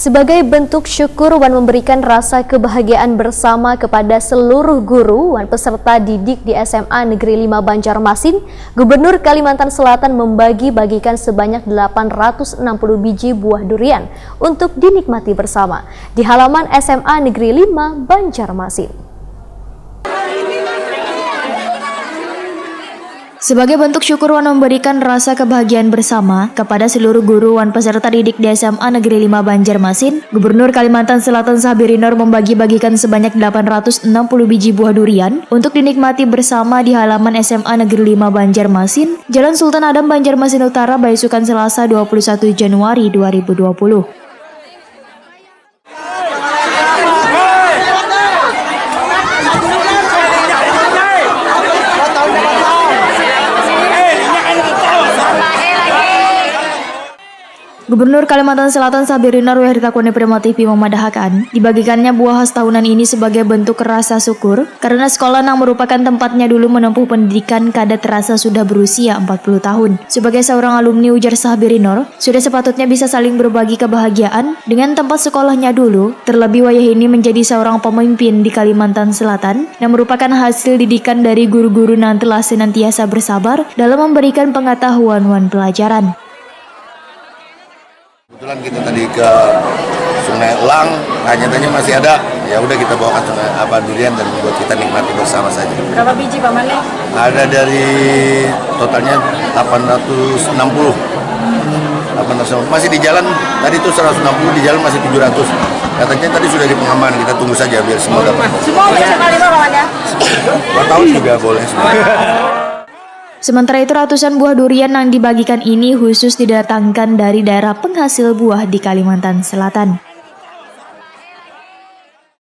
Sebagai bentuk syukur Wan memberikan rasa kebahagiaan bersama kepada seluruh guru Wan peserta didik di SMA Negeri 5 Banjarmasin, Gubernur Kalimantan Selatan membagi-bagikan sebanyak 860 biji buah durian untuk dinikmati bersama di halaman SMA Negeri 5 Banjarmasin. Sebagai bentuk syukur Wan memberikan rasa kebahagiaan bersama kepada seluruh guru Wan peserta didik di SMA Negeri 5 Banjarmasin, Gubernur Kalimantan Selatan Sabirinor membagi-bagikan sebanyak 860 biji buah durian untuk dinikmati bersama di halaman SMA Negeri 5 Banjarmasin, Jalan Sultan Adam Banjarmasin Utara, Baisukan, Selasa 21 Januari 2020. Gubernur Kalimantan Selatan Sabirinor Wahirtakone Prima TV memadahkan dibagikannya buah khas tahunan ini sebagai bentuk rasa syukur karena sekolah yang merupakan tempatnya dulu menempuh pendidikan kada terasa sudah berusia 40 tahun. Sebagai seorang alumni, ujar Sabirinor, sudah sepatutnya bisa saling berbagi kebahagiaan dengan tempat sekolahnya dulu, terlebih wayah ini menjadi seorang pemimpin di Kalimantan Selatan yang merupakan hasil didikan dari guru-guru yang telah senantiasa bersabar dalam memberikan pengetahuan Wan pelajaran. Kebetulan kita tadi ke Sungai Elang, nyatanya masih ada. Ya udah kita bawakan durian dan buat kita nikmati bersama saja. Berapa biji Pak Mane? Ada dari totalnya 860. Masih di jalan, tadi itu 160, di jalan masih 700. Katanya tadi sudah di pengaman, kita tunggu saja biar semua dapat. Semua SMA 5 Pak Mane? 2 tahun juga boleh semua. Sementara itu ratusan buah durian yang dibagikan ini khusus didatangkan dari daerah penghasil buah di Kalimantan Selatan.